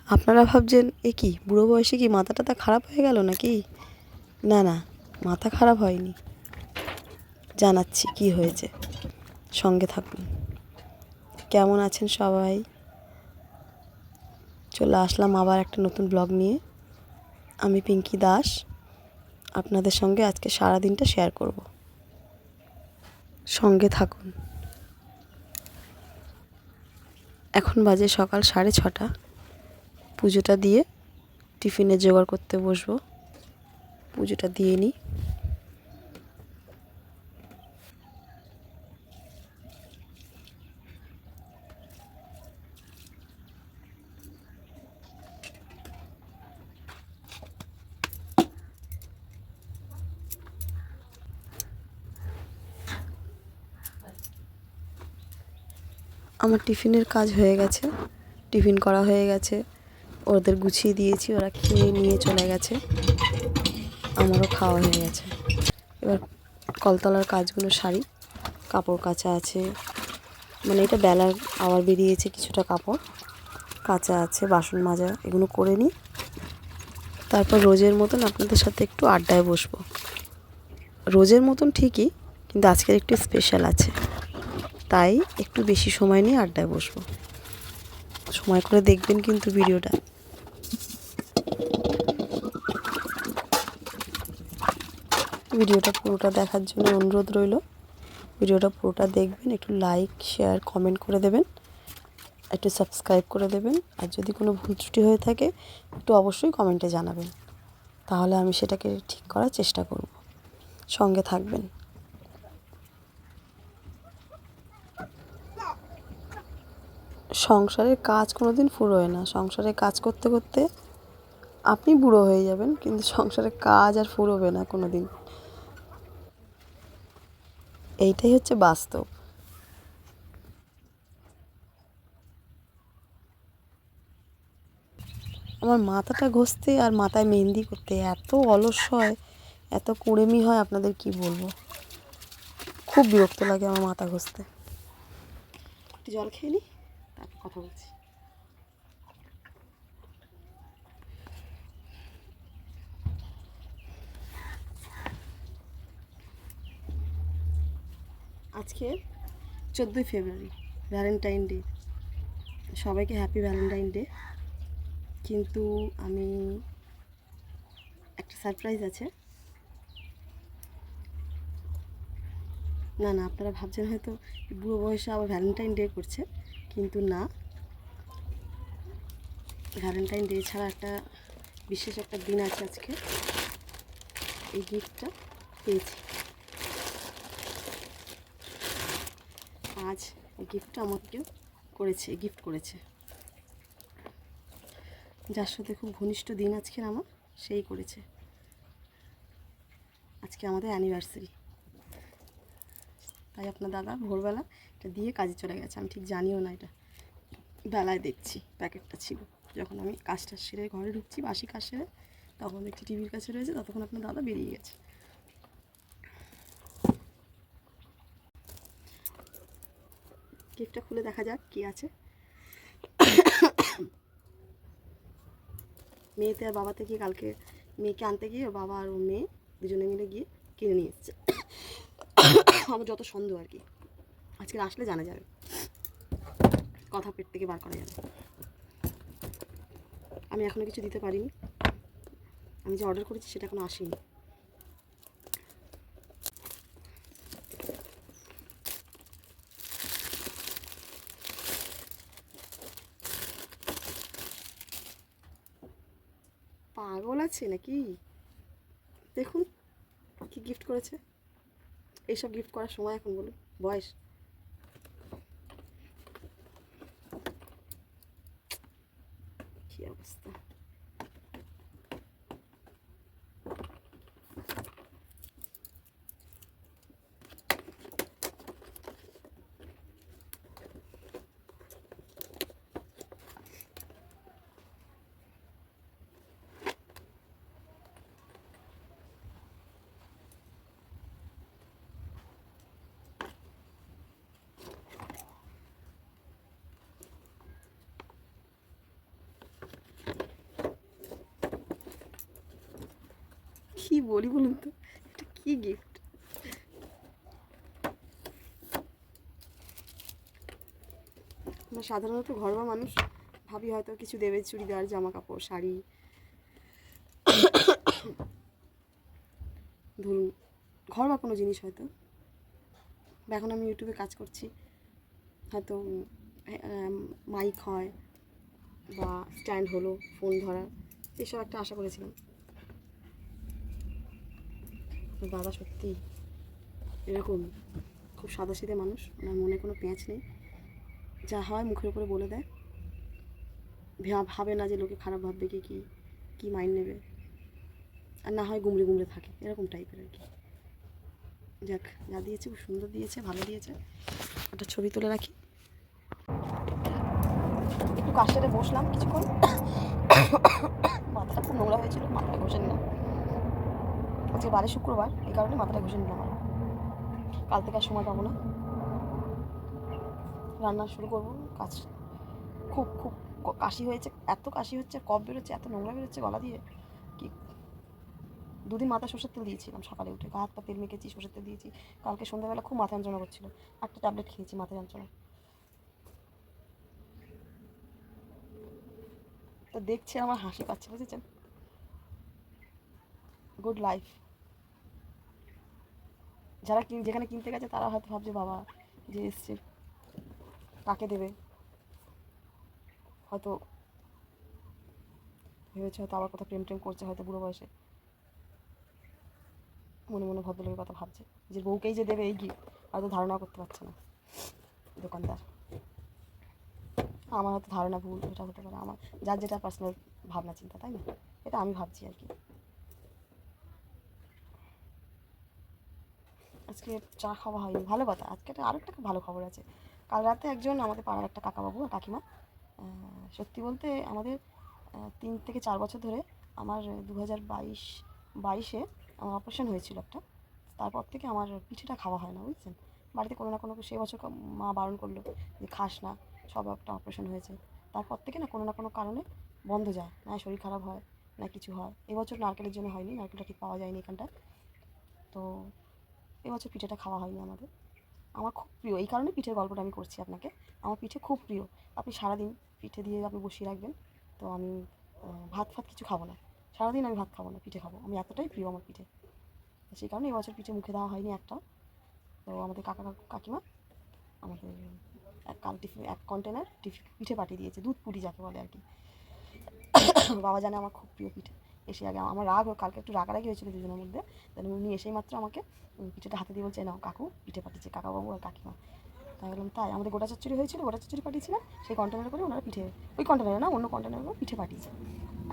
আপনারা ভাবছেন এ কি বুড়ো বয়সে কি মাথা টাথা খারাপ হয়ে গেল নাকি? না না, মাথা খারাপ হয়নি। জানাচ্ছি কি হয়েছে, সঙ্গে থাকুন। কেমন আছেন সবাই? চলে আসলাম আবার একটা নতুন ব্লগ নিয়ে। আমি পিঙ্কি দাস আপনাদের সঙ্গে আজকে সারা দিনটা শেয়ার করব। সঙ্গে থাকুন। এখন বাজে সকাল 6:30। পুজোটা দিয়ে টিফিনে জোগাড় করতে বসবো। পুজোটা দিয়ে নিই। আমার টিফিনের কাজ হয়ে গেছে, টিফিন করা হয়ে গেছে, ওদের গুছিয়ে দিয়েছি, ওরা খেয়ে নিয়ে চলে গেছে, আমারও খাওয়া হয়ে গেছে। এবার কলতলার কাজগুলো সারি। কাপড় কাচা আছে, মানে এটা বেলার আবার বেরিয়েছে, কিছুটা কাপড় কাচা আছে, বাসন মাজা, এগুলো করে নিই। তারপর রোজের মতন আপনাদের সাথে একটু আড্ডায় বসবো। রোজের মতন ঠিকই, কিন্তু আজকের একটু স্পেশাল আছে, তাই একটু বেশি সময় নিয়ে আড্ডায় বসবো। সময় করে দেখবেন কিন্তু ভিডিওটা। ভিডিওটা পুরোটা দেখার জন্য অনুরোধ রইল। ভিডিওটা পুরোটা দেখবেন, একটু লাইক শেয়ার কমেন্ট করে দেবেন, একটু সাবস্ক্রাইব করে দেবেন। আর যদি কোনো ভুল ত্রুটি হয়ে থাকে একটু অবশ্যই কমেন্টে জানাবেন, তাহলে আমি সেটাকে ঠিক করার চেষ্টা করব। সঙ্গে থাকবেন। সংসারের কাজ কোনো দিন ফুরোয় না। সংসারে কাজ করতে করতে আপনি বুড়ো হয়ে যাবেন, কিন্তু সংসারের কাজ আর ফুরোবে না কোনো দিন। এইটাই হচ্ছে বাস্তব। আমার মাথাটা ঘষতে আর মাথায় মেহেন্দি করতে এত অলস হয়, এত কুড়েমি হয়, আপনাদের কি বলবো। খুব বিরক্ত লাগে আমার মাথা ঘষতে। একটু জল খেয়ে নিই, তারপর কথা বলছি। আজকে 14ই ফেব্রুয়ারি, ভ্যালেন্টাইন ডে। সবাইকে হ্যাপি ভ্যালেন্টাইন ডে। কিন্তু আমি একটা সারপ্রাইজ আছে। না না, আপনারা ভাবছেন হয়তো বুড়ো বয়সে আবার ভ্যালেন্টাইন ডে করছে, কিন্তু না। ভ্যালেন্টাইন ডে ছাড়া একটা বিশেষ একটা দিন আছে আজকে। এই গিফটটা পেয়েছি আজ। এই গিফটটা আমাকে গিফট করেছে, যার সাথে খুব ঘনিষ্ঠ দিন আজকের আমার, সেই করেছে। আজকে আমাদের অ্যানিভার্সারি, তাই আপনার দাদা ভোরবেলা এটা দিয়ে কাজে চলে গেছে। আমি ঠিক জানিও না, এটা বেলায় দেখছি প্যাকেটটা ছিল। যখন আমি কাজটা সেরে ঘরে ঢুকছি, বাসি কাজ সেরে, তখন দেখছি টিভির কাছে রয়েছে, ততক্ষণ আপনার দাদা বেরিয়ে গেছে। গিফটটা খুলে দেখা যাক কী আছে। মেয়েতে আর বাবাতে গিয়ে কালকে মেয়েকে আনতে গিয়ে বাবা আর ও মেয়ে দুজনে মিলে গিয়ে কিনে নিয়ে এসছে। আমার যত সন্দেহ আর কি, আজকে আসলে জানা যাবে, কথা পেট থেকে বার করা যাবে। আমি এখনও কিছু দিতে পারিনি, আমি যে অর্ডার করেছি সেটা এখনো আসেনি। পাগল আছে নাকি? দেখুন কি গিফট করেছে। এইসব গিফট করার সময় এখন বলুন, বয়স? কি অবস্থা। কি বলি বলুন তো, এটা কি গিফট? আমরা সাধারণত ঘরোয়া মানুষ ভাবি হয়তো কিছু দেবে, চুড়িদার, জামা কাপড়, শাড়ি, ধরুন ঘরোয়া কোনো জিনিস হয়তো। এখন আমি ইউটিউবে কাজ করছি, হয়তো মাইক হয় বা স্ট্যান্ড হলো ফোন ধরার, এসব একটা আশা করেছিলাম। দাদা সত্যি এরকম খুব সাদাসিধে মানুষ, ওনার মনে কোনো পেঁচ নেই, যা হয় মুখের উপরে বলে দেয়, ভাবে না যে লোকে খারাপ ভাববে কি কী কী মাইন্ড নেবে, আর না হয় গুমড়ে গুমড়ে থাকে, এরকম টাইপের আর কি। যাক, যা দিয়েছে খুব সুন্দর দিয়েছে, ভালো দিয়েছে। একটা ছবি তুলে রাখি। একটু কাজ সেরে বসলাম কিছুক্ষণ, মাথাটা খুব নোংরা হয়েছিল, মাথাটা ঘষে নিলাম। আজকে বারে শুক্রবার, এই কারণে মাথাটা ঘষে নিলাম। আর কাল থেকে আর সময় পাবো না, রান্না শুরু করবো। কাজ খুব খুব কাশি হয়েছে, এত কাশি হচ্ছে, কফ বেরোচ্ছে, এত নোংরা বেরোচ্ছে গলা দিয়ে কি। দুদিন মাথা সর্ষের তেল দিয়েছিলাম, সকালে উঠে গা হাত পা তেল মেখেছি, সর্ষের তেল দিয়েছি। কালকে সন্ধ্যাবেলা খুব মাথা যন্ত্রণা করছিল, একটা ট্যাবলেট খেয়েছি মাথা যন্ত্রণা। তো দেখছে আমার হাসি পাচ্ছে, বুঝেছেন? Good life. যারা যেখানে কিনতে গেছে তারা হয়তো ভাবছে বাবা যে এসছে কাকে দেবে, হয়তো ভেবেছে হয়তো আবার কোথাও প্রেম টেম করছে হয়তো বুড়ো বয়সে, মনে মনে ভদ্রলোকের কথা ভাবছে, যে বউকেই যে দেবে এই গিফট হয়তো ধারণাও করতে পারছে না দোকানদার। আমার হয়তো ধারণা ভুল, এটা হতে পারে, আমার যার যেটা পার্সোনাল ভাবনা চিন্তা, তাই না? এটা আমি ভাবছি আর কি। আজকে চা খাওয়া হয়নি, ভালো কথা। আজকে আরও একটা ভালো খবর আছে। কাল রাতে একজন আমাদের পাড়ার একটা কাকাবাবু আর কাকিমা, সত্যি বলতে আমাদের 3 থেকে 4 বছর ধরে, আমার 2022-22-এ আমার অপারেশন হয়েছিল একটা, তারপর থেকে আমার পিঠেটা খাওয়া হয় না, বুঝছেন? বাড়িতে কোনো না কোনো, সে বছর মা বারণ করলো যে খাস না, সব একটা অপারেশন হয়েছে। তারপর থেকে না কোনো কারণে বন্ধ যায়, না শরীর খারাপ হয় না কিছু হয়। এবছর নারকেলের জন্য হয়নি, নারকেলটা ঠিক পাওয়া যায়নি এখানটা, তো এবছর পিঠেটা খাওয়া হয়নি আমাদের। আমার খুব প্রিয়, এই কারণে পিঠের গল্পটা আমি করছি আপনাকে। আমার পিঠে খুব প্রিয়। আপনি সারাদিন পিঠে দিয়ে আপনি বসিয়ে রাখবেন, তো আমি ভাত ফাত কিছু খাবো না, সারাদিন আমি ভাত খাবো না, পিঠে খাবো, আমি এতটাই প্রিয় আমার পিঠে। সেই কারণে এবছর পিঠে মুখে দেওয়া হয়নি একটাও। তো আমাদের কাকিমা আমাদের কাল টিফিন 1 কন্টেনার পিঠে পাঠিয়ে দিয়েছে, দুধ পুরি যাকে বলে আর কি। বাবা জানে আমার খুব প্রিয় পিঠে। এসে আগে আমার কালকে একটু রাগারাগি হয়েছিল দুজনের মধ্যে, তাহলে উনি এসেই মাত্র আমাকে পিঠেটা হাতে দিয়ে বলছে, নাও কাকু পিঠে পাঠিয়েছে কাকাবাবু আর কাকিমা। তাই বললাম তাই? আমাদের গোটা চচ্চড়ি হয়েছিল, গোটা চচ্চড়ি পাঠিয়েছিলাম, সেই কন্টেনারে করে ওনারা পিঠে, ওই কন্টেনারে না অন্য কন্টেনারে করে পিঠে পাঠিয়েছে।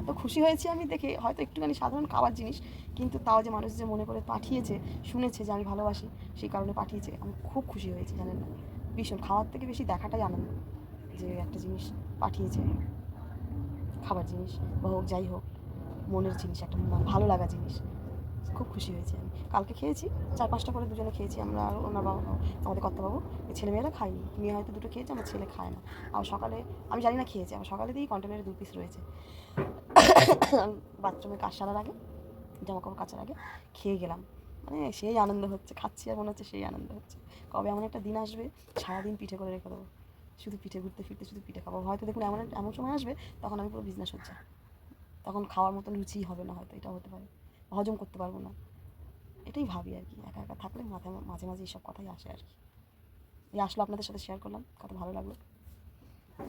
এত খুশি হয়েছি আমি দেখে, হয়তো একটুখানি সাধারণ খাবার জিনিস, কিন্তু তাও যে মানুষ যে মনে করে পাঠিয়েছে, শুনেছে যে আমি ভালোবাসি, সেই কারণে পাঠিয়েছে, আমি খুব খুশি হয়েছি জানেন না। ভীষণ, খাওয়ার থেকে বেশি দেখাটাই আনন্দ, যে একটা জিনিস পাঠিয়েছে, খাবার জিনিস বা হোক যাই হোক, মনের জিনিস, একটা ভালো লাগা জিনিস, খুব খুশি হয়েছি আমি। কালকে খেয়েছি 4-5টা করে দুজনে খেয়েছি আমরা, আর ওনার বাবা, আমাদের কর্তাবাবু। ছেলেমেয়েরা খায়নি, মেয়ে হয়তো 2টো খেয়েছে, আমার ছেলে খায় না। আর সকালে আমি জানি না খেয়েছে, আমার সকালে দিয়েই কন্টেনারে 2 পিস রয়েছে। বাথরুমে কাজ সারার আগে, জামাকাপড় কাচার আগে খেয়ে গেলাম, মানে সেই আনন্দ হচ্ছে, খাচ্ছি আর মনে হচ্ছে সেই আনন্দ হচ্ছে। কবে এমন একটা দিন আসবে সারাদিন পিঠে করে রেখে দেবো, শুধু পিঠে, ঘুরতে ফিরতে শুধু পিঠে খাবো। হয়তো দেখুন এমন সময় আসবে তখন আমি পুরো বিজনেস হচ্ছে, তখন খাওয়ার মতন রুচিই হবে না, হয়তো এটাও হতে পারে, হজম করতে পারবো না। এটাই ভাবি আর কি, একা একা থাকলে মাথায় মাঝে মাঝে এইসব কথাই আসে আর কি। এই আসলো, আপনাদের সাথে শেয়ার করলাম, কত ভালো লাগলো।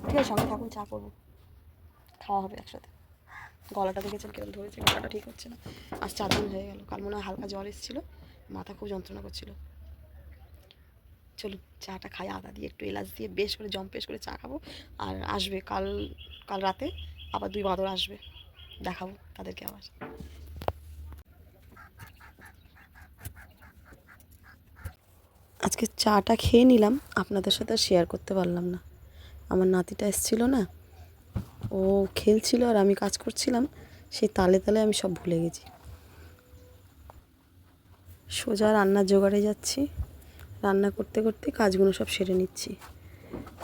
ঠিক আছে, সঙ্গে থাকুন, চা করবো, খাওয়া হবে একসাথে। গলাটা দেখেছেন কেমন ধরেছে, গলাটা ঠিক হচ্ছে না, আজ 4 দিন হয়ে গেল। কাল মনে হয় হালকা জ্বর এসেছিলো, মাথা খুব যন্ত্রণা করছিল। চলুন চাটা খাই, আদা দিয়ে একটু এলাচ দিয়ে বেশ করে জম্পেশ করে চা খাবো। আর আসবে কাল রাতে আবার 2 বাঁদর আসবে, দেখাবো তাদেরকে আবার। আজকে চাটা খেয়ে নিলাম, আপনাদের সাথে শেয়ার করতে পারলাম না। আমার নাতিটা এসেছিলো না, ও খেলছিল আর আমি কাজ করছিলাম, সেই তালে তালে আমি সব ভুলে গেছি। সোজা রান্নার জোগাড়ে যাচ্ছি, রান্না করতে করতে কাজগুলো সব সেরে নিচ্ছি।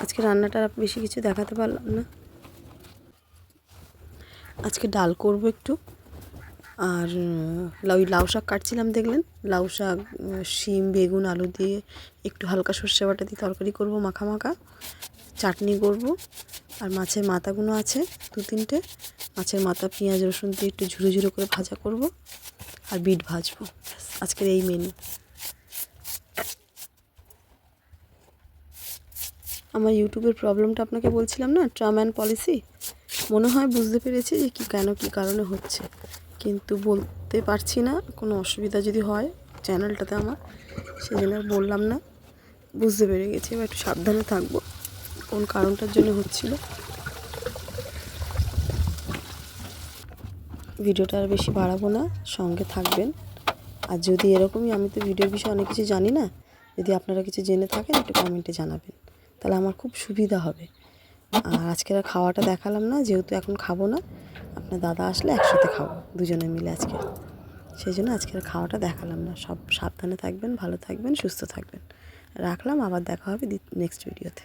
আজকে রান্নাটা বেশি কিছু দেখাতে পারলাম না। আজকে ডাল করব একটু, আর লাউ শাক কাটছিলাম দেখলেন, লাউ শাক শিম বেগুন আলু দিয়ে একটু হালকা সর্ষে বাটা দিয়ে তরকারি করব, মাখা মাখা চাটনি করব। আর মাছের মাথাগুলো আছে 2-3টে, মাছের মাথা পেঁয়াজ রসুন দিয়ে একটু ঝুরো ঝুরো করে ভাজা করব, আর বিট ভাজবো। আজকের এই মেনু। আমার ইউটিউবের প্রবলেমটা আপনাকে বলছিলাম না, টার্ম অ্যান্ড পলিসি, মনে হয় বুঝতে পেরেছি যে কী কারণে হচ্ছে, কিন্তু বলতে পারছি না। কোনো অসুবিধা যদি হয় চ্যানেলটাতে আমার, সেই জন্য আর বললাম না। বুঝতে পেরে গেছি, এবার একটু সাবধানে থাকবো কোন কারণটার জন্য হচ্ছিল। ভিডিওটা আর বেশি বাড়াবো না, সঙ্গে থাকবেন। আর যদি এরকমই, আমি তো ভিডিওর বিষয়ে অনেক কিছু জানি না, যদি আপনারা কিছু জেনে থাকেন একটু কমেন্টে জানাবেন, তাহলে আমার খুব সুবিধা হবে। আর আজকের আর খাওয়াটা দেখালাম না, যেহেতু এখন খাবো না, আপনার দাদা আসলে একসাথে খাবো দুজনে মিলে আজকে, সেই জন্য আজকের খাওয়াটা দেখালাম না। সব সাবধানে থাকবেন, ভালো থাকবেন, সুস্থ থাকবেন। রাখলাম, আবার দেখা হবে নেক্সট ভিডিওতে।